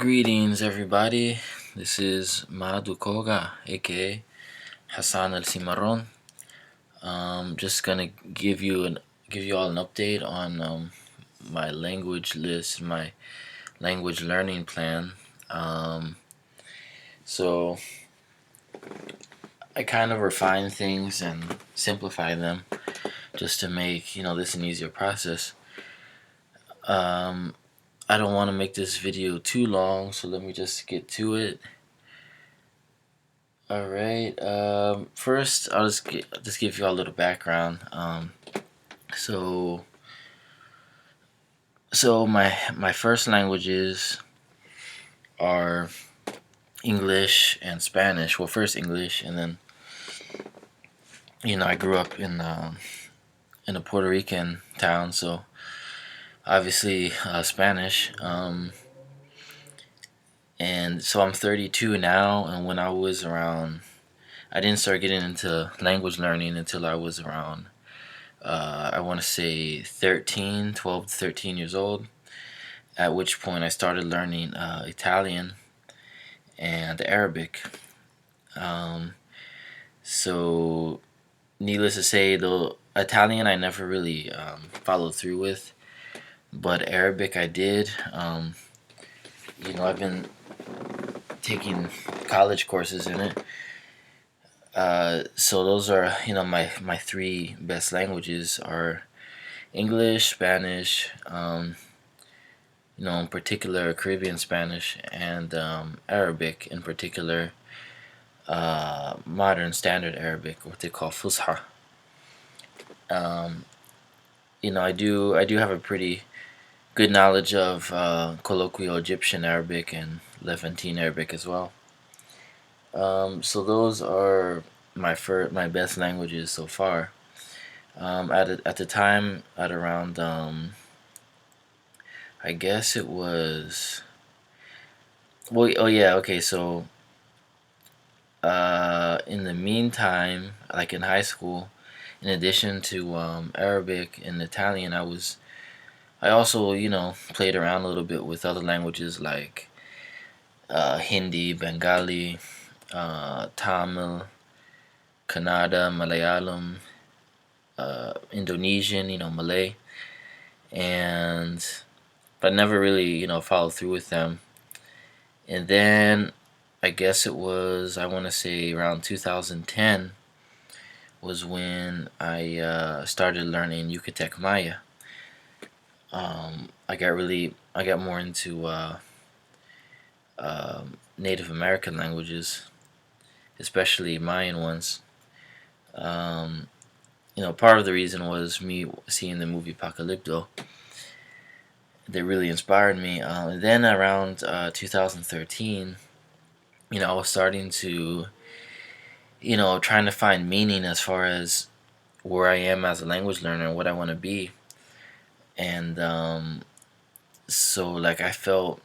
Greetings, everybody. This is Madukoga, aka Hassan El Cimarron. Just gonna give you all an update on my language list, my language learning plan. So I kind of refine things and simplify them just to make this an easier process. I don't want to make this video too long, so let me just get to it. All right. First, I'll just give you all a little background. So my first languages are English and Spanish. Well, first English, and then I grew up in a Puerto Rican town, so obviously Spanish. And so I'm 32 now, and when I was around, I didn't start getting into language learning until I was around, I want to say 12 to 13 years old, at which point I started learning Italian and Arabic. So needless to say, though, Italian I never really followed through with, but Arabic I did. I've been taking college courses in it. So those are, my three best languages are English, Spanish, in particular Caribbean Spanish, and Arabic, in particular modern standard Arabic, what they call Fusha. I do have a pretty good knowledge of colloquial Egyptian Arabic and Levantine Arabic as well. So those are my best languages so far. At the time, at around I guess it was, well, oh yeah, okay, so in the meantime, like in high school, in addition to Arabic and Italian, I also played around a little bit with other languages like Hindi, Bengali, Tamil, Kannada, Malayalam, Indonesian, Malay, but never really followed through with them. And then I guess it was, I want to say around 2010 was when I started learning Yucatec Maya. I got more into Native American languages, especially Mayan ones. Part of the reason was me seeing the movie Apocalypto. That really inspired me. Then around 2013, I was starting to, trying to find meaning as far as where I am as a language learner and what I want to be. And so like I felt,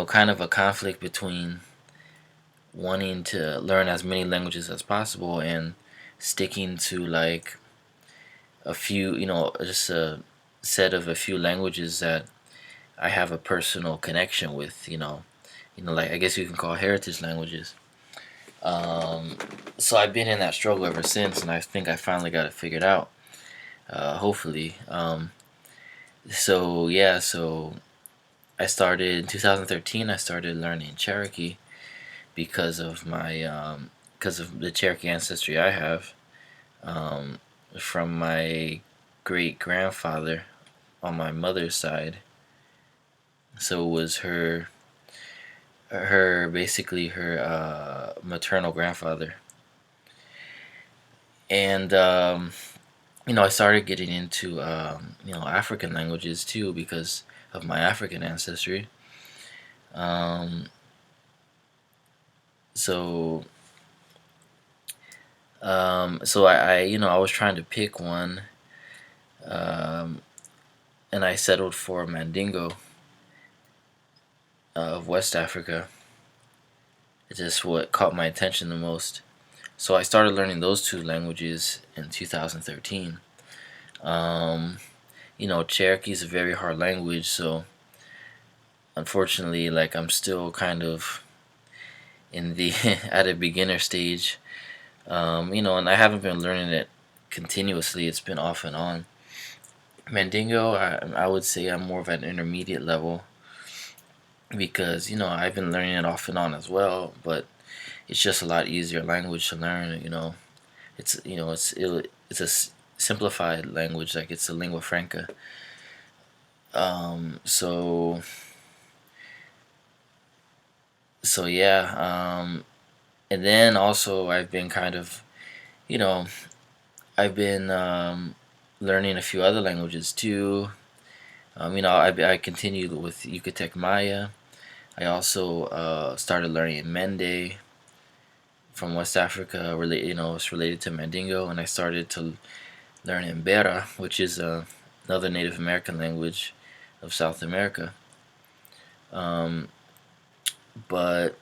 kind of a conflict between wanting to learn as many languages as possible and sticking to like a few, just a set of a few languages that I have a personal connection with, like I guess you can call heritage languages. So I've been in that struggle ever since, and I think I finally got it figured out. Hopefully. So yeah, so I started in 2013. I started learning Cherokee because of the Cherokee ancestry I have from my great grandfather on my mother's side. So it was her basically her maternal grandfather. And I started getting into African languages too because of my African ancestry. So I was trying to pick one, and I settled for Mandingo of West Africa. It's just what caught my attention the most. So I started learning those two languages in 2013. Cherokee is a very hard language, so unfortunately, like I'm still kind of in the at a beginner stage. And I haven't been learning it continuously. It's been off and on. Mandingo, I would say I'm more of an intermediate level because I've been learning it off and on as well, but it's just a lot easier language to learn. It's a simplified language, like it's a lingua franca. So yeah. And then also I've been kind of you know I've been learning a few other languages too. I continued with Yucatec Maya. I also started learning Mende from West Africa. It's related to Mandingo, and I started to learn Embera, which is another Native American language of South America. Um, but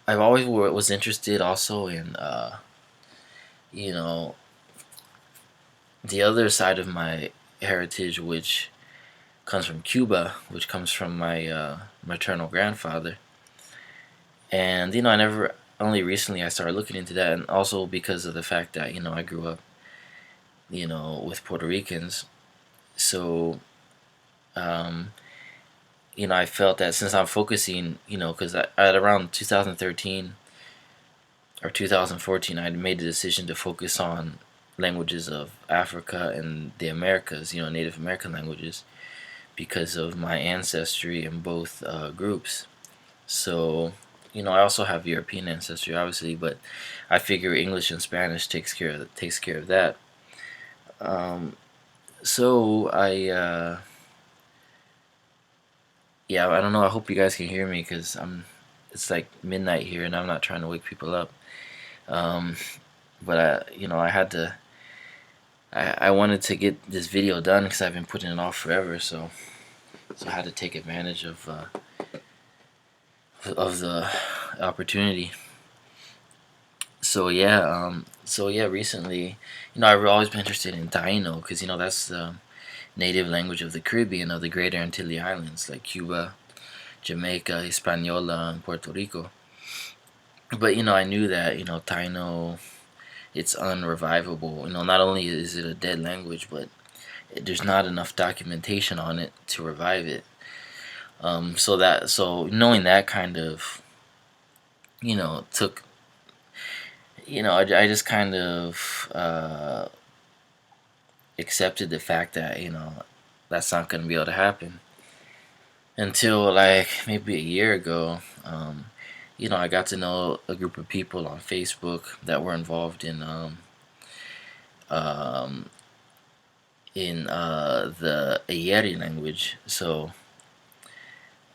I've always was interested also in you know the other side of my heritage, which comes from Cuba, which comes from my maternal grandfather. And I never only recently I started looking into that, and also because of the fact that I grew up with Puerto Ricans. So um, I felt that since I'm focusing, because at around 2013 or 2014, I made the decision to focus on languages of Africa and the Americas, Native American languages, because of my ancestry in both groups. So, I also have European ancestry, obviously, but I figure English and Spanish takes care of that. So yeah, I don't know. I hope you guys can hear me because it's like midnight here, and I'm not trying to wake people up. Um, but I had to. I wanted to get this video done because I've been putting it off forever. So I had to take advantage of the opportunity. So yeah, recently, I've always been interested in Taino because that's the native language of the Caribbean, of the Greater Antilles Islands, like Cuba, Jamaica, Hispaniola, and Puerto Rico. But I knew that Taino, it's unrevivable. Not only is it a dead language, but there's not enough documentation on it to revive it. So knowing that kind of took I just kind of accepted the fact that that's not going to be able to happen until like maybe a year ago. I got to know a group of people on Facebook that were involved um, in the Ayeri language. So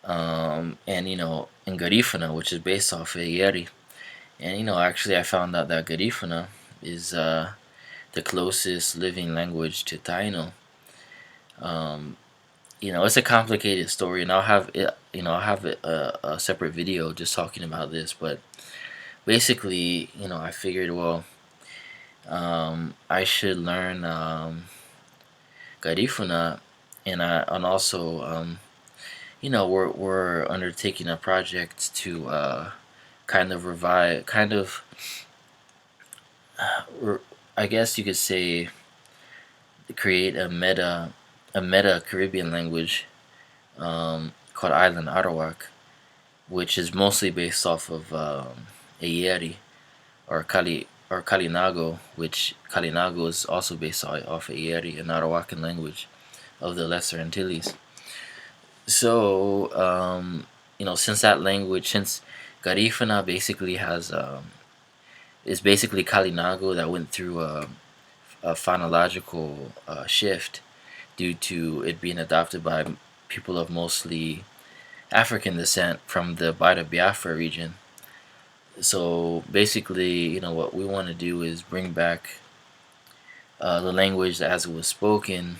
and in Garifuna, which is based off Ayeri. And actually, I found out that Garifuna is the closest living language to Taino. It's a complicated story, and I'll have a separate video just talking about this. But basically, I figured, well, I should learn Garifuna, and also, we're undertaking a project to kind of revive, I guess you could say, create a meta Caribbean language called Island Arawak, which is mostly based off of Ayeri or Kalinago, which Kalinago is also based off Ayeri, an Arawakan language of the Lesser Antilles. So since Garifuna basically is basically Kalinago that went through a phonological shift due to it being adopted by people of mostly African descent from the Bida Biafra region. So basically, what we want to do is bring back the language as it was spoken,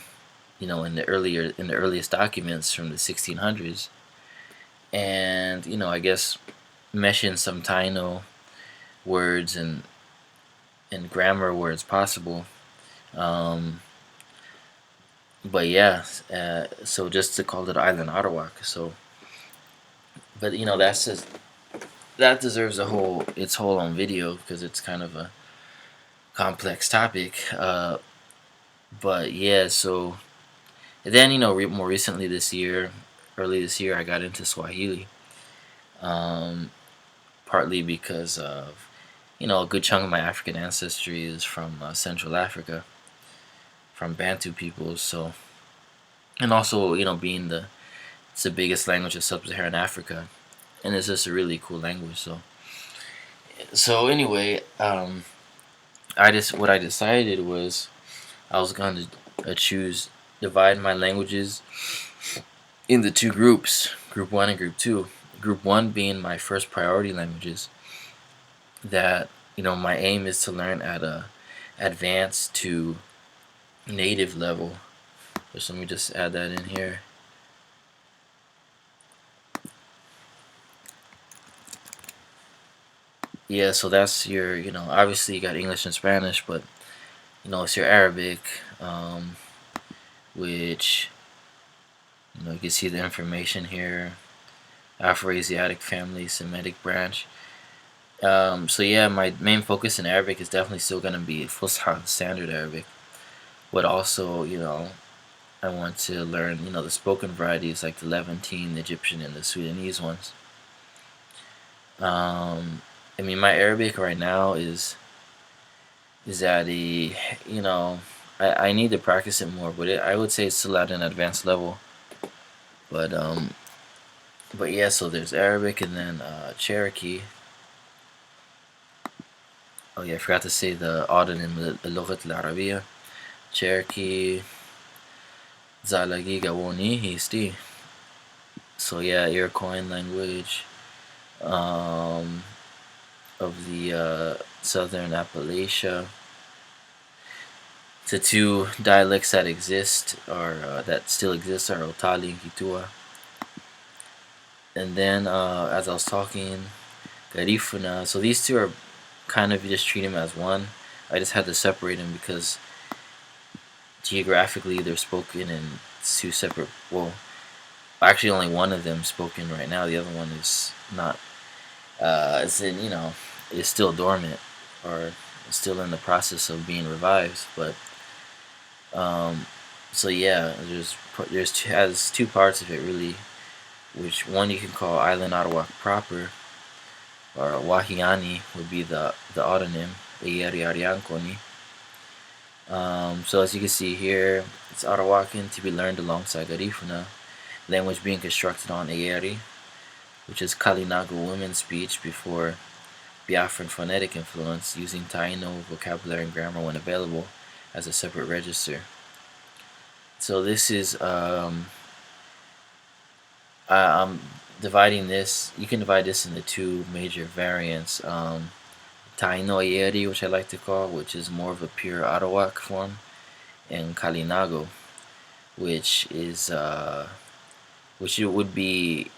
in the earliest documents from the 1600s, and I guess mesh in some Taino words and grammar where it's possible. But yeah, so just to call it Island Arawak. So But that's just that deserves its whole own video because it's kind of a complex topic. But yeah, so then more recently this year, early this year, I got into Swahili. Um, Partly because of a good chunk of my African ancestry is from Central Africa, from Bantu peoples. So, and also being it's the biggest language of sub-Saharan Africa, and it's just a really cool language. So anyway, what I decided was I was going to divide my languages into two groups, Group 1 and Group 2. Group 1 being my first priority languages that, my aim is to learn at a advanced to native level. So let me just add that in here. Yeah, so that's your, obviously you got English and Spanish, but, it's your Arabic, which, you can see the information here. Afro-Asiatic family, Semetic branch. So yeah, my main focus in Arabic is definitely still going to be Fusha, standard Arabic. But also, I want to learn, the spoken varieties like the Levantine, the Egyptian, and the Sudanese ones. I mean, my Arabic right now is at a, I need to practice it more, but I would say it's still at an advanced level. But yeah, so there's Arabic and then Cherokee. Oh yeah, I forgot to say the autonym, اللغة العربية. Cherokee, Zalagi Gawoni, Histi. So yeah, Iroquoian language of the southern Appalachia. The two dialects that exist that still exist are Otali and Kitua. And then as I was talking, Garifuna. So these two are kind of, you just treat them as one. I just had to separate them because geographically they're spoken in two separate. Well, actually only one of them spoken right now. The other one is not. It's in is still dormant or still in the process of being revived. But so yeah, has two parts of it really, which one you can call Island Arawak proper, or Wahiani would be the autonym, Eyeri Ariankoni. So as you can see here, it's Arawakan to be learned alongside Garifuna, language being constructed on Eyeri, which is Kalinago women's speech before Biafran phonetic influence, using Taino vocabulary and grammar when available as a separate register. So this is I'm dividing this. You can divide this into two major variants. Taino Eyeri, which I like to call, which is more of a pure Arawak form, and Kalinago, which is which would be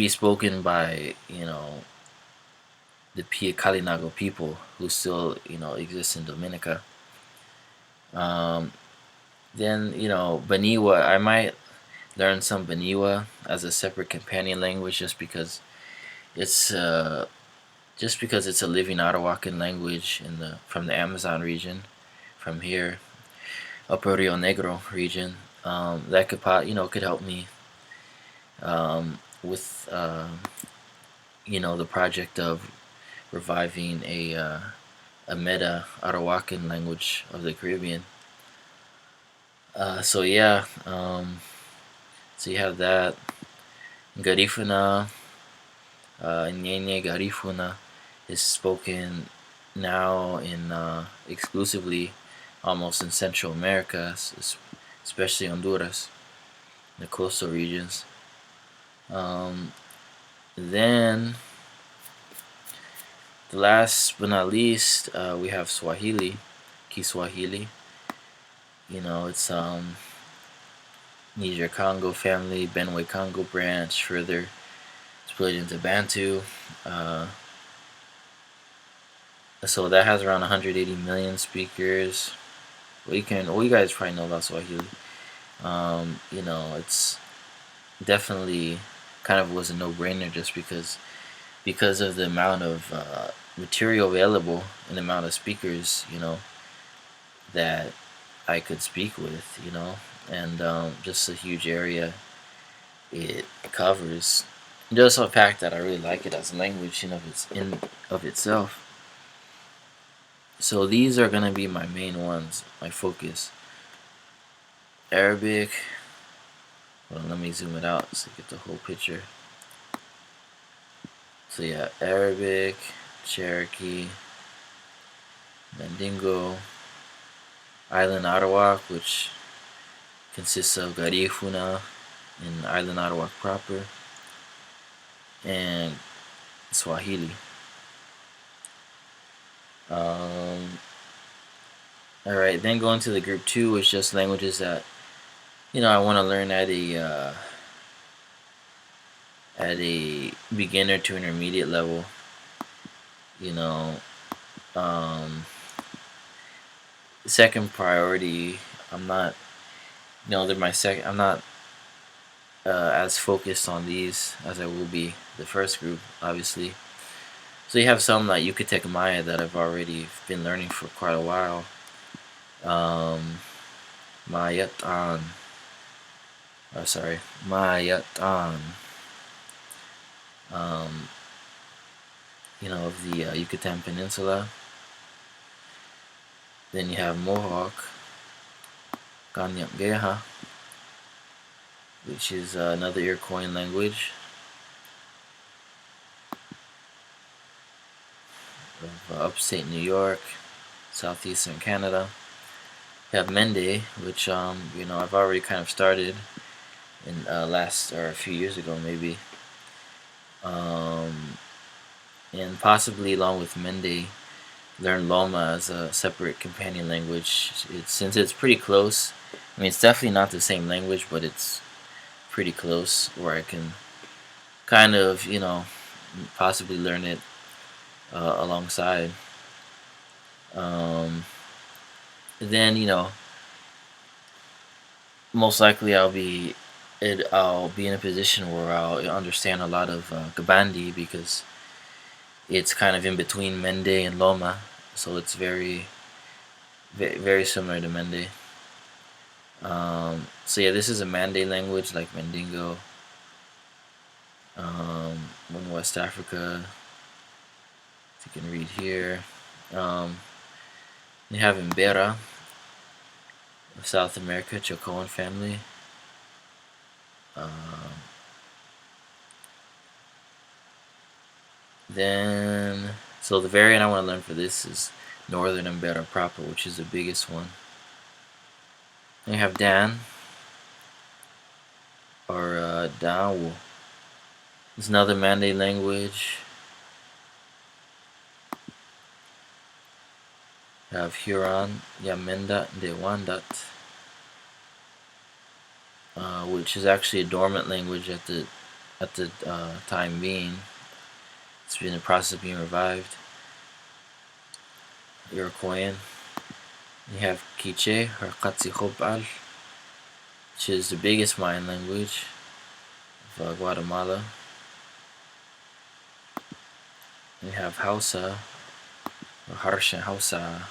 spoken by the Pia Kalinago people who still exist in Dominica. Then Baniwa, I might learn some Baniwa as a separate companion language just because it's a living Arawakan language from the Amazon region, from here, Upper Rio Negro region. That could help me with the project of reviving a meta Arawakan language of the Caribbean. So yeah, so you have that. Garifuna, Nyenye Garifuna is spoken now in exclusively almost in Central America, especially Honduras, the coastal regions. Then, the last but not least, we have Swahili, Kiswahili. It's Niger-Congo family, Benue-Congo branch, further split into Bantu. So that has around 180 million speakers. You guys probably know about Swahili. It's definitely kind of was a no-brainer just because of the amount of material available and the amount of speakers, that I could speak with, and just a huge area it covers. Just the fact that I really like it as a language in of itself. So these are gonna be my main ones, my focus. Arabic. Well, let me zoom it out so you get the whole picture. So yeah, Arabic, Cherokee, Mandingo, Island Arawak, which consists of Garifuna in Island Arawak proper, and Swahili. Alright, then going to the group 2, which is just languages that I want to learn at a beginner to intermediate level. Second priority, I'm not, they're my second. I'm not as focused on these as I will be the first group, obviously. So you have some like Yucatec Maya that I've already been learning for quite a while. Mayatan. Oh, sorry, Mayatan. Of the Yucatan Peninsula. Then you have Mohawk, Kanyakgeha, which is another Iroquoian language of upstate New York, southeastern Canada. You have Mende, which I've already kind of started in a few years ago maybe, and possibly along with Mende, learn Loma as a separate companion language. Since it's pretty close. I mean, it's definitely not the same language, but it's pretty close where I can kind of possibly learn it alongside. Then most likely I'll be in a position where I'll understand a lot of Gabandi because it's kind of in between Mende and Loma, so it's very, very similar to Mende. So yeah, this is a Mande language like Mandingo. In West Africa, you can read here. You have Embera of South America, Chocoan family. So the variant I want to learn for this is Northern Embera proper, which is the biggest one. Then you have Dan, or Dawu. It's another Mande language. You have Huron, Yamenda, Dewandat, which is actually a dormant language at the time being. It's been in the process of being revived. Iroquoian. You have Kiche, or Katsikhopal, which is the biggest Mayan language of Guatemala. You have Hausa, or Harsha Hausa.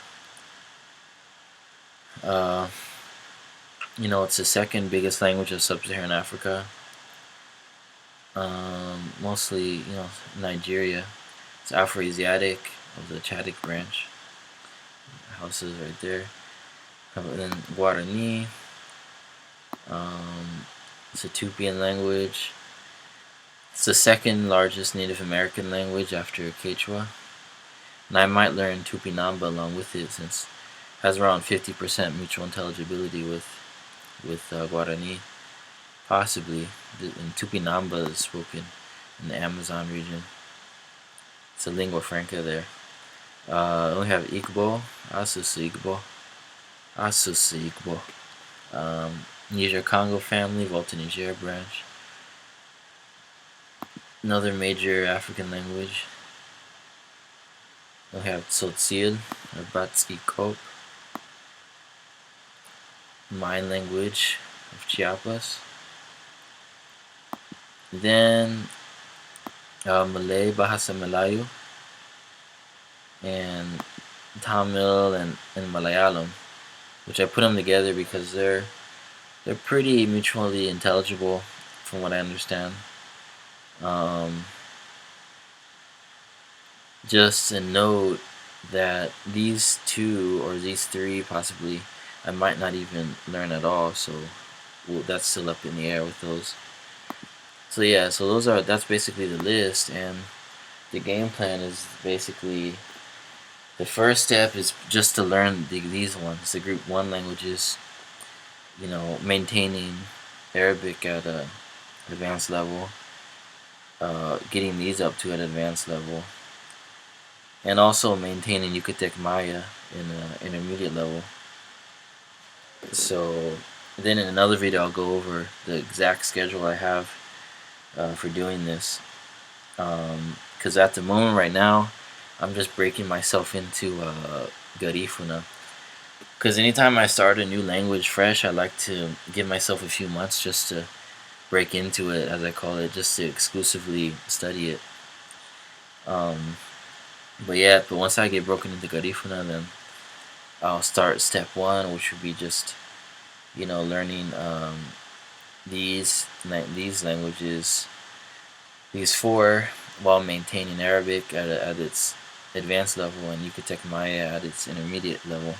It's the second biggest language of sub-Saharan Africa. Mostly, Nigeria. It's Afro-Asiatic of the Chadic branch. Hausa is right there. And then Guarani. It's a Tupian language. It's the second largest Native American language after Quechua. And I might learn Tupi-Namba along with it since it has around 50% mutual intelligibility with Guarani. Possibly. And Tupi-Namba is spoken in the Amazon region. It's a lingua franca there. We have Igbo, Igbo. Niger-Congo family, Volta-Niger branch. Another major African language. We have Tzotzil, or Batski Kop. Mayan language of Chiapas. then Malay, Bahasa Melayu, and Tamil and Malayalam, which I put them together because they're pretty mutually intelligible, from what I understand. Just a note that these two or these three possibly I might not even learn at all, so that's still up in the air with those. So yeah, so that's basically the list, and the game plan is basically the first step is just to learn these ones, the group 1 languages, maintaining Arabic at an advanced level, getting these up to an advanced level, and also maintaining Yucatec Maya in an intermediate level. So then in another video I'll go over the exact schedule I have for doing this, because at the moment right now I'm just breaking myself into Garifuna, because anytime I start a new language fresh, I like to give myself a few months just to break into it, as I call it, just to exclusively study it. But once I get broken into Garifuna, then I'll start step 1, which would be just learning these languages, these 4, while maintaining Arabic at its advanced level and Yucatec Maya at its intermediate level.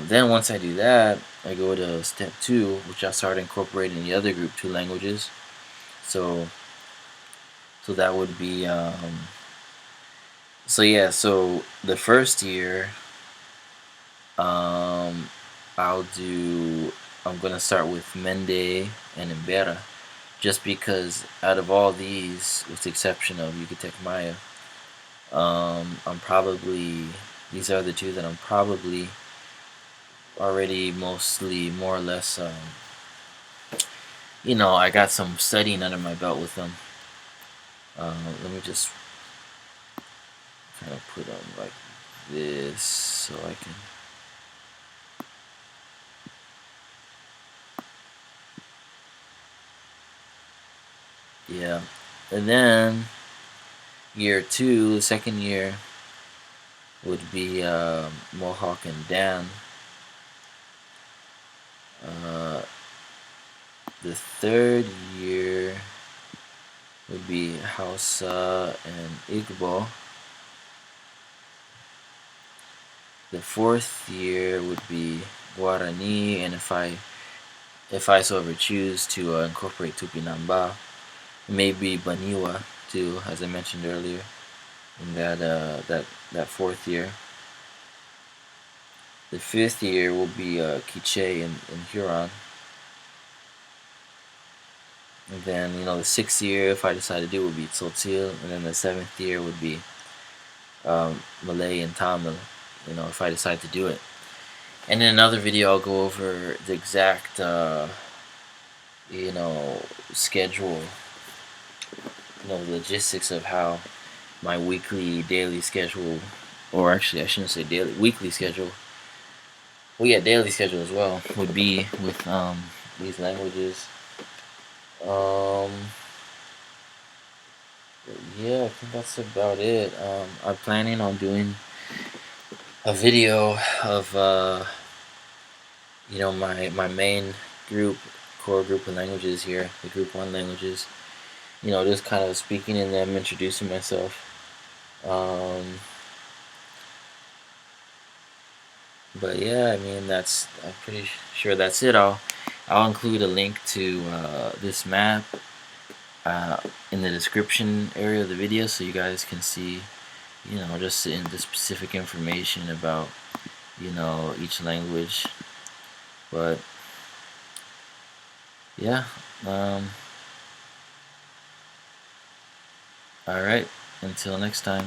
Then once I do that, I go to step 2, which I'll start incorporating the other group 2 languages. So that would be so the first year I'm gonna start with Mende and Embera, just because out of all these, with the exception of Yucatec Maya, these are the 2 that I'm probably already mostly more or less I got some studying under my belt with them. Let me just kind of put them like this so I can and then year 2, the second year, would be Mohawk and Dan. The third year would be Hausa and Igbo. The fourth year would be Guarani, and if I so ever choose to incorporate Tupi-Namba, maybe Baniwa too, as I mentioned earlier, in that fourth year. The fifth year will be Kiche and Huron. And then, the sixth year, if I decide to do it, would be Tzotzil. And then the seventh year would be Malay and Tamil, if I decide to do it. And in another video, I'll go over the exact, schedule, the logistics of how my daily schedule, or actually I shouldn't say daily, weekly schedule, daily schedule as well, would be with these languages. I think that's about it. I'm planning on doing a video of my main core group of languages here, the group 1 languages. Just kind of speaking in them, introducing myself. But yeah, I mean, I'm pretty sure that's it. I'll include a link to this map in the description area of the video, so you guys can see, just in the specific information about, each language. But yeah, alright, until next time.